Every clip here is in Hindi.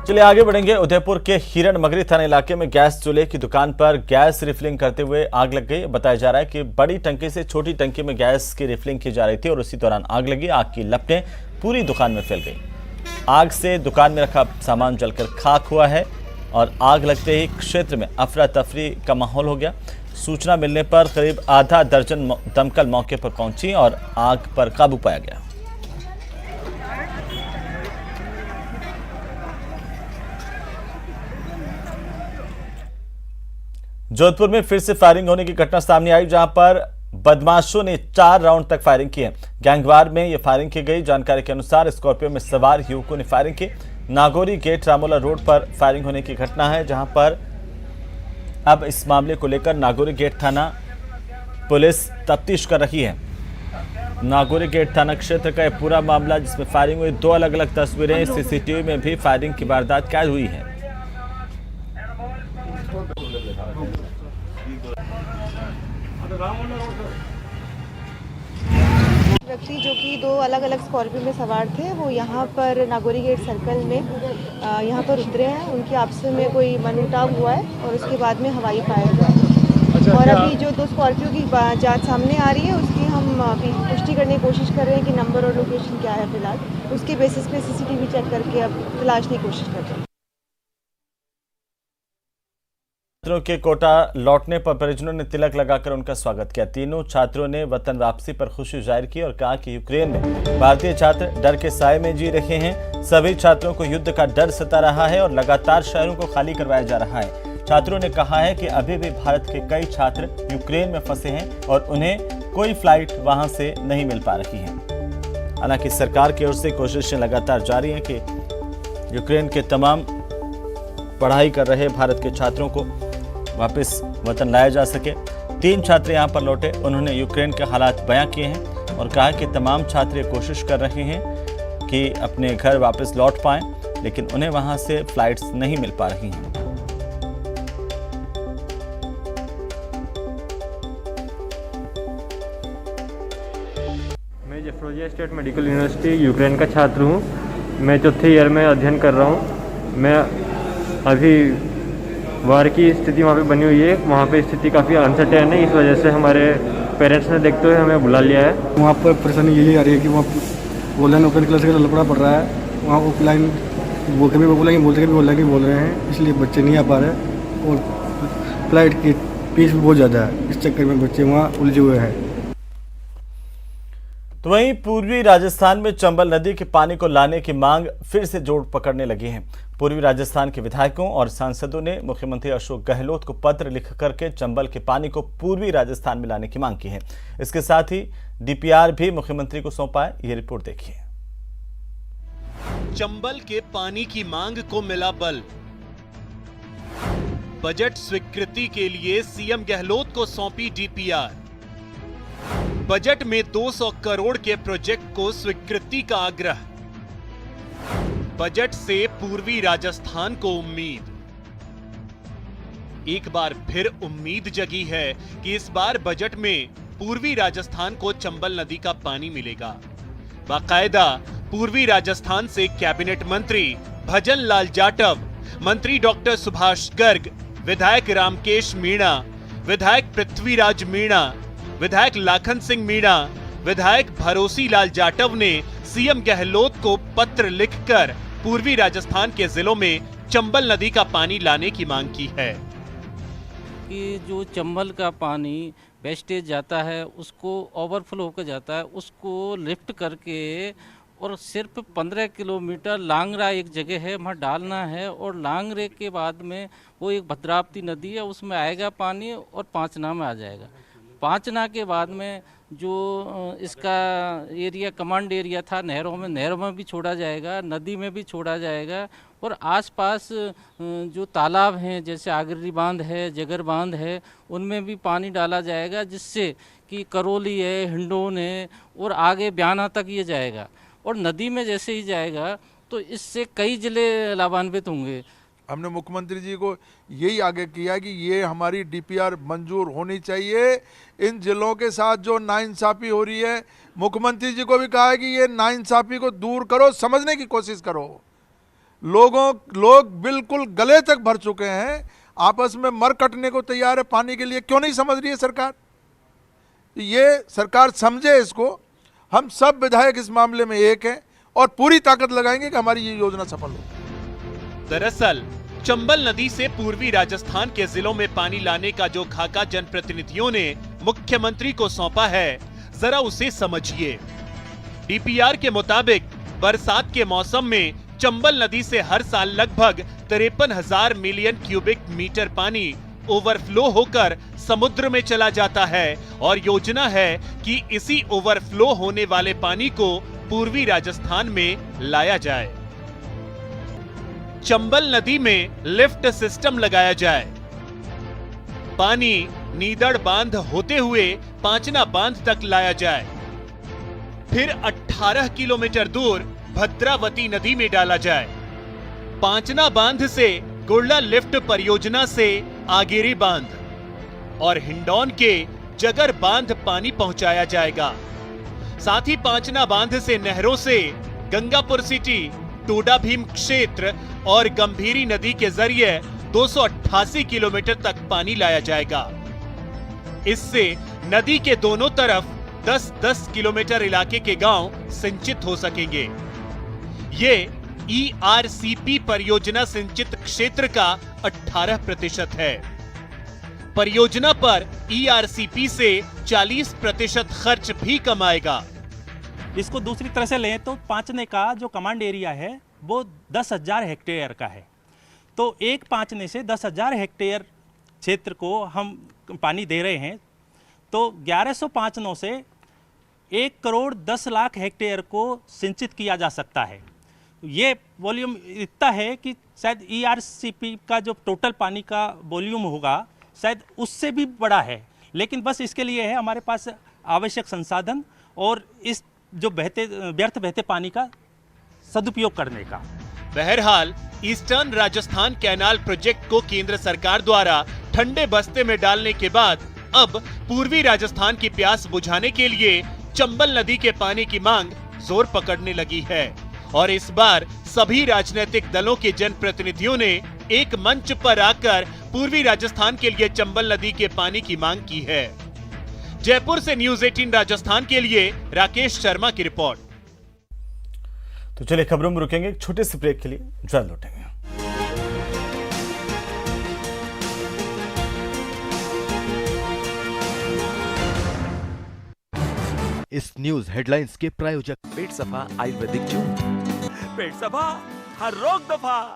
चलिए आगे बढ़ेंगे। उदयपुर के हिरण मगरी थाना इलाके में गैस चूल्हे की दुकान पर गैस रिफिलिंग करते हुए आग लग गई। बताया जा रहा है कि बड़ी टंकी से छोटी टंकी में गैस की रिफिलिंग की जा रही थी और उसी दौरान आग लगी। आग की लपटें पूरी दुकान में फैल गई। आग से दुकान में रखा सामान जलकर खाक हुआ है और आग लगते ही क्षेत्र में अफरा तफरी का माहौल हो गया। सूचना मिलने पर करीब आधा दर्जन दमकल मौके पर पहुंची और आग पर काबू पाया गया। जोधपुर में फिर से फायरिंग होने की घटना सामने आई, जहां पर बदमाशों ने 4 राउंड तक फायरिंग की है। गैंगवार में यह फायरिंग की गई। जानकारी के अनुसार स्कॉर्पियो में सवार युवकों ने फायरिंग की। नागौरी गेट रामोला रोड पर फायरिंग होने की घटना है, जहां पर अब इस मामले को लेकर नागौरी गेट थाना पुलिस तफ्तीश कर रही है। नागौरी गेट थाना क्षेत्र का यह पूरा मामला, जिसमें फायरिंग हुई। 2 अलग-अलग तस्वीरें सीसीटीवी में भी फायरिंग की वारदात कैद हुई है। व्यक्ति जो कि 2 अलग अलग स्कॉर्पियो में सवार थे, वो यहाँ पर नागौरी गेट सर्कल में यहाँ पर उतरे हैं। उनकी आपस में कोई मनमुटाव हुआ है और उसके बाद में हवाई फायर हुआ है। और अभी जो 2 स्कॉर्पियो की जांच सामने आ रही है, उसकी हम अभी पुष्टि करने की कोशिश कर रहे हैं कि नंबर और लोकेशन क्या है। फिलहाल उसके बेसिस पे सीसीटीवी चेक करके अब तलाशने की कोशिश कर रहे हैं। छात्रों के कोटा लौटने पर परिजनों ने तिलक लगाकर उनका स्वागत किया। तीनों छात्रों ने वतन वापसी पर खुशी जाहिर की और कहा कि यूक्रेन में भारतीय छात्र डर के साए में जी रहे हैं। सभी छात्रों को युद्ध का डर सता रहा है और लगातार शहरों को खाली करवाया जा रहा है। छात्रों ने कहा है कि अभी भी भारत के कई छात्र यूक्रेन में फंसे हैं और उन्हें कोई फ्लाइट वहां से नहीं मिल पा रही है। हालांकि सरकार की ओर से कोशिशें लगातार जारी हैं कि यूक्रेन के तमाम पढ़ाई कर रहे भारत के छात्रों को वापस वतन लाया जा सके। 3 छात्र यहां पर लौटे। उन्होंने यूक्रेन के हालात बयां किए हैं और कहा कि तमाम छात्र कोशिश कर रहे हैं कि अपने घर वापस लौट पाएं, लेकिन उन्हें वहां से फ्लाइट्स नहीं मिल पा रही हैं। मैं जेफ्रोजिया स्टेट मेडिकल यूनिवर्सिटी यूक्रेन का छात्र हूं। मैं 4थे ईयर में अध्ययन कर रहा हूं। मैं अभी वार की स्थिति वहाँ पे बनी हुई है। वहाँ पे स्थिति काफ़ी अनसर्टेन है। इस वजह से हमारे पेरेंट्स ने देखते हुए हमें बुला लिया है। वहाँ पर परेशानी यही आ रही है कि वहाँ ऑनलाइन ओपन क्लास का लफड़ा पड़ रहा है। वहाँ ऑफलाइन वो कभी बोलेंगे, बोलते कभी ऑनलाइन ही बोल रहे हैं, इसलिए बच्चे नहीं आ पा रहे और फ्लाइट की फीस भी बहुत ज़्यादा है। इस चक्कर में बच्चे वहाँ उलझे हुए हैं। तो वहीं पूर्वी राजस्थान में चंबल नदी के पानी को लाने की मांग फिर से जोर पकड़ने लगी है। पूर्वी राजस्थान के विधायकों और सांसदों ने मुख्यमंत्री अशोक गहलोत को पत्र लिख करके चंबल के पानी को पूर्वी राजस्थान में लाने की मांग की है। इसके साथ ही डीपीआर भी मुख्यमंत्री को सौंपा है। ये रिपोर्ट देखिए। चंबल के पानी की मांग को मिला बल। बजट स्वीकृति के लिए सीएम गहलोत को सौंपी डीपीआर। बजट में 200 करोड़ के प्रोजेक्ट को स्वीकृति का आग्रह। बजट से पूर्वी राजस्थान को उम्मीद। एक बार फिर उम्मीद जगी है कि इस बार बजट में पूर्वी राजस्थान को चंबल नदी का पानी मिलेगा। बाकायदा पूर्वी राजस्थान से कैबिनेट मंत्री भजन लाल जाटव, मंत्री डॉक्टर सुभाष गर्ग, विधायक रामकेश मीणा, विधायक पृथ्वीराज मीणा, विधायक लाखन सिंह मीणा, विधायक भरोसी लाल जाटव ने सीएम गहलोत को पत्र लिखकर पूर्वी राजस्थान के जिलों में चंबल नदी का पानी लाने की मांग की है कि जो चंबल का पानी वेस्टेज जाता है, उसको ओवरफ्लो होकर जाता है, उसको लिफ्ट करके और सिर्फ 15 किलोमीटर लांगरा एक जगह है, वहाँ डालना है। और लांगरे के बाद में वो एक भद्रावती नदी है, उसमें आएगा पानी और पांचना में आ जाएगा। पांचना के बाद में जो इसका एरिया कमांड एरिया था, नहरों में भी छोड़ा जाएगा, नदी में भी छोड़ा जाएगा। और आसपास जो तालाब हैं, जैसे आगरी बांध है, जगर बांध है, उनमें भी पानी डाला जाएगा, जिससे कि करौली है, हिंडोन है और आगे ब्याना तक ये जाएगा। और नदी में जैसे ही जाएगा तो इससे कई जिले लाभान्वित होंगे। हमने मुख्यमंत्री जी को यही आगे किया कि ये हमारी डीपीआर मंजूर होनी चाहिए। इन जिलों के साथ जो नाइंसाफ़ी हो रही है, मुख्यमंत्री जी को भी कहा है कि ये नाइंसाफ़ी को दूर करो, समझने की कोशिश करो। लोग बिल्कुल गले तक भर चुके हैं, आपस में मर कटने को तैयार है पानी के लिए। क्यों नहीं समझ रही है सरकार? ये सरकार समझे इसको। हम सब विधायक इस मामले में एक हैं और पूरी ताकत लगाएंगे कि हमारी ये योजना सफल हो। दरअसल चंबल नदी से पूर्वी राजस्थान के जिलों में पानी लाने का जो खाका जनप्रतिनिधियों ने मुख्यमंत्री को सौंपा है, जरा उसे समझिए। डीपीआर के मुताबिक बरसात के मौसम में चंबल नदी से हर साल लगभग 53,000 मिलियन क्यूबिक मीटर पानी ओवरफ्लो होकर समुद्र में चला जाता है और योजना है कि इसी ओवरफ्लो होने वाले पानी को पूर्वी राजस्थान में लाया जाए। चंबल नदी में लिफ्ट सिस्टम लगाया जाए, पानी नीदड़ बांध होते हुए पांचना बांध तक लाया जाए, फिर 18 किलोमीटर दूर भद्रावती नदी में डाला जाए। पांचना बांध से गुड़ला लिफ्ट परियोजना से आगेरी बांध और हिंडौन के जगर बांध पानी पहुंचाया जाएगा। साथ ही पांचना बांध से नहरों से गंगापुर सिटी, टोडा भीम क्षेत्र और गंभीरी नदी के जरिए 288 किलोमीटर तक पानी लाया जाएगा। इससे नदी के दोनों तरफ 10-10 किलोमीटर इलाके के गांव सिंचित हो सकेंगे। ये ERCP परियोजना सिंचित क्षेत्र का 18% है। परियोजना पर ERCP से 40% खर्च भी कमाएगा। इसको दूसरी तरह से लें तो पांचने का जो कमांड एरिया है वो 10,000 हेक्टेयर का है। तो एक पांचने से 10,000 हेक्टेयर क्षेत्र को हम पानी दे रहे हैं। तो 1100 पांचनों से 1,10,00,000 हेक्टेयर को सिंचित किया जा सकता है। ये वॉल्यूम इतना है कि शायद ERCP का जो टोटल पानी का वॉल्यूम होगा शायद उससे भी बड़ा है, लेकिन बस इसके लिए है हमारे पास आवश्यक संसाधन और इस जो व्यर्थ बहते पानी का सदुपयोग करने का। बहरहाल ईस्टर्न राजस्थान कैनाल प्रोजेक्ट को केंद्र सरकार द्वारा ठंडे बस्ते में डालने के बाद अब पूर्वी राजस्थान की प्यास बुझाने के लिए चंबल नदी के पानी की मांग जोर पकड़ने लगी है और इस बार सभी राजनीतिक दलों के जनप्रतिनिधियों ने एक मंच पर आकर पूर्वी राजस्थान के लिए चंबल नदी के पानी की मांग की है। जयपुर से न्यूज़ 18 राजस्थान के लिए राकेश शर्मा की रिपोर्ट। तो चलिए खबरों में रुकेंगे एक छोटे से ब्रेक के लिए, जल्द लौटेंगे। इस न्यूज हेडलाइंस के प्रायोजक पेट सफा आयुर्वेदिक चूर्ण। पेट सफा हर रोग दफा।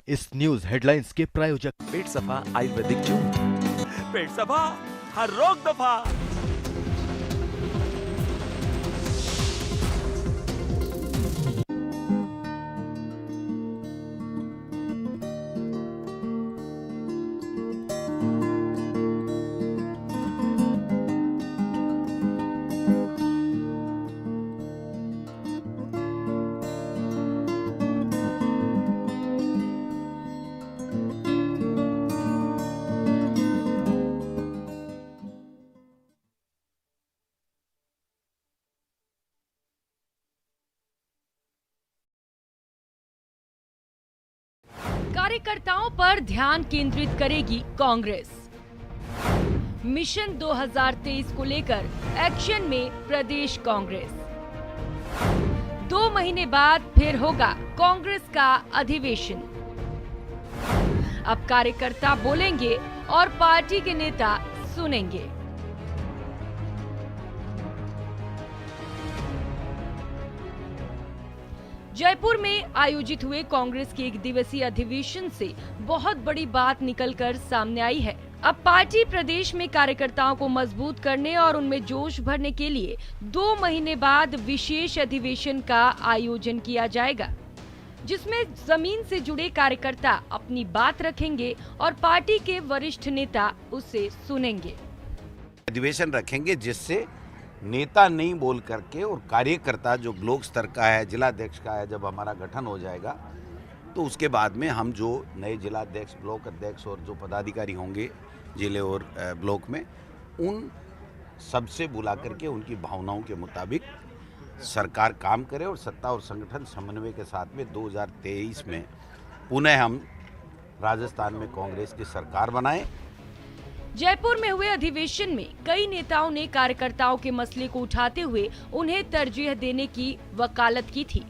इस न्यूज हेडलाइंस के प्रायोजक पेट सफा आयुर्वेदिक चूर्ण। पेट सफा हर रोग दफा। कार्यकर्ताओं पर ध्यान केंद्रित करेगी कांग्रेस। मिशन 2023 को लेकर एक्शन में प्रदेश कांग्रेस। 2 महीने बाद फिर होगा कांग्रेस का अधिवेशन। अब कार्यकर्ता बोलेंगे और पार्टी के नेता सुनेंगे। जयपुर में आयोजित हुए कांग्रेस के 1 दिवसीय अधिवेशन से बहुत बड़ी बात निकलकर सामने आई है। अब पार्टी प्रदेश में कार्यकर्ताओं को मजबूत करने और उनमें जोश भरने के लिए 2 महीने बाद विशेष अधिवेशन का आयोजन किया जाएगा, जिसमें जमीन से जुड़े कार्यकर्ता अपनी बात रखेंगे और पार्टी के वरिष्ठ नेता उसे सुनेंगे। अधिवेशन रखेंगे जिससे नेता नहीं बोल करके और कार्यकर्ता जो ब्लॉक स्तर का है, जिलाध्यक्ष का है, जब हमारा गठन हो जाएगा तो उसके बाद में हम जो नए जिलाध्यक्ष, ब्लॉक अध्यक्ष और जो पदाधिकारी होंगे जिले और ब्लॉक में, उन सबसे बुला करके उनकी भावनाओं के मुताबिक सरकार काम करे और सत्ता और संगठन समन्वय के साथ में 2023 में पुनः हम राजस्थान में कांग्रेस की सरकार बनाएं। जयपुर में हुए अधिवेशन में कई नेताओं ने कार्यकर्ताओं के मसले को उठाते हुए उन्हें तरजीह देने की वकालत की थी।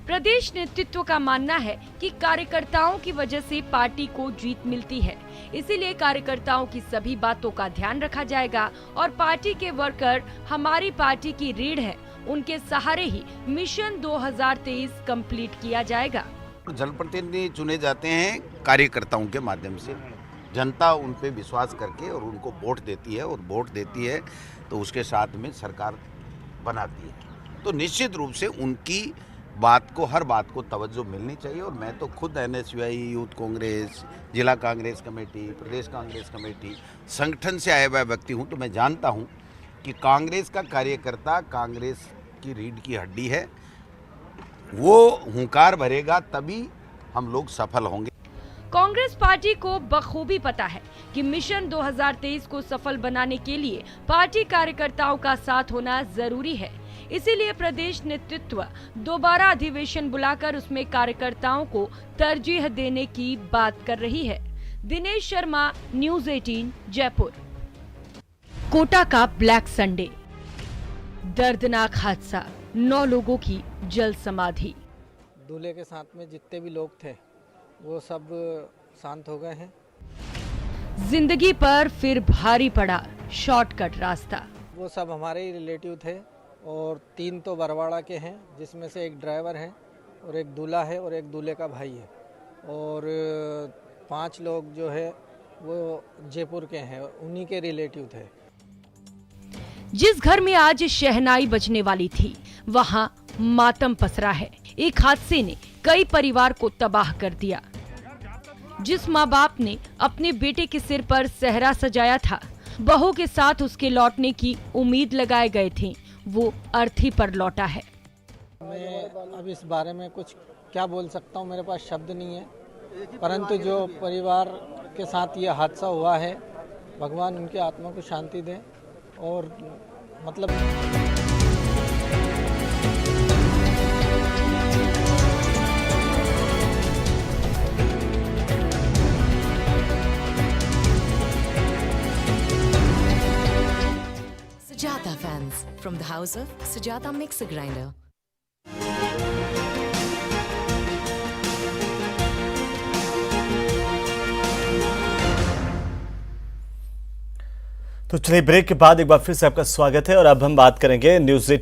प्रदेश नेतृत्व का मानना है कि कार्यकर्ताओं की वजह से पार्टी को जीत मिलती है, इसीलिए कार्यकर्ताओं की सभी बातों का ध्यान रखा जाएगा और पार्टी के वर्कर हमारी पार्टी की रीढ़ है, उनके सहारे ही मिशन 2023 कंप्लीट किया जाएगा। जनप्रतिनिधि चुने जाते हैं कार्यकर्ताओं के माध्यम से, जनता उन पे विश्वास करके और उनको वोट देती है, और वोट देती है तो उसके साथ में सरकार बनाती है। तो निश्चित रूप से उनकी बात को, हर बात को तवज्जो मिलनी चाहिए। और मैं तो खुद NSUI, यूथ कांग्रेस, जिला कांग्रेस कमेटी, प्रदेश कांग्रेस कमेटी, संगठन से आया हुआ व्यक्ति हूँ, तो मैं जानता हूँ कि कांग्रेस का कार्यकर्ता कांग्रेस की रीढ़ की हड्डी है। वो हुंकार भरेगा तभी हम लोग सफल होंगे। कांग्रेस पार्टी को बखूबी पता है कि मिशन 2023 को सफल बनाने के लिए पार्टी कार्यकर्ताओं का साथ होना जरूरी है, इसीलिए प्रदेश नेतृत्व दोबारा अधिवेशन बुलाकर उसमें कार्यकर्ताओं को तरजीह देने की बात कर रही है। दिनेश शर्मा, न्यूज़ 18, जयपुर। कोटा का ब्लैक संडे, दर्दनाक हादसा, 9 लोगों की जल समाधि। दूल्हे के साथ में जितने भी लोग थे वो सब शांत हो गए हैं। जिंदगी पर फिर भारी पड़ा शॉर्टकट रास्ता। वो सब हमारे ही रिलेटिव थे और 3 तो बरवाड़ा के हैं, जिसमें से एक ड्राइवर है और एक दूल्हा है और एक दूल्हे का भाई है, और 5 लोग जो है वो जयपुर के हैं, उन्हीं के रिलेटिव थे। जिस घर में आज शहनाई बजने वाली थी वहां मातम पसरा है। एक हादसे ने कई परिवार को तबाह कर दिया। जिस माँ बाप ने अपने बेटे के सिर पर सेहरा सजाया था, बहू के साथ उसके लौटने की उम्मीद लगाए गए थे, वो अर्थी पर लौटा है। मैं अब इस बारे में कुछ क्या बोल सकता हूँ, मेरे पास शब्द नहीं है, परंतु जो परिवार के साथ ये हादसा हुआ है, भगवान उनकी आत्मा को शांति दे। और मतलब Sujata fans from the house of Sujata Mixer Grinder. तो चलिए ब्रेक के बाद एक बार फिर से आपका स्वागत है और अब हम बात करेंगे न्यूज़ 18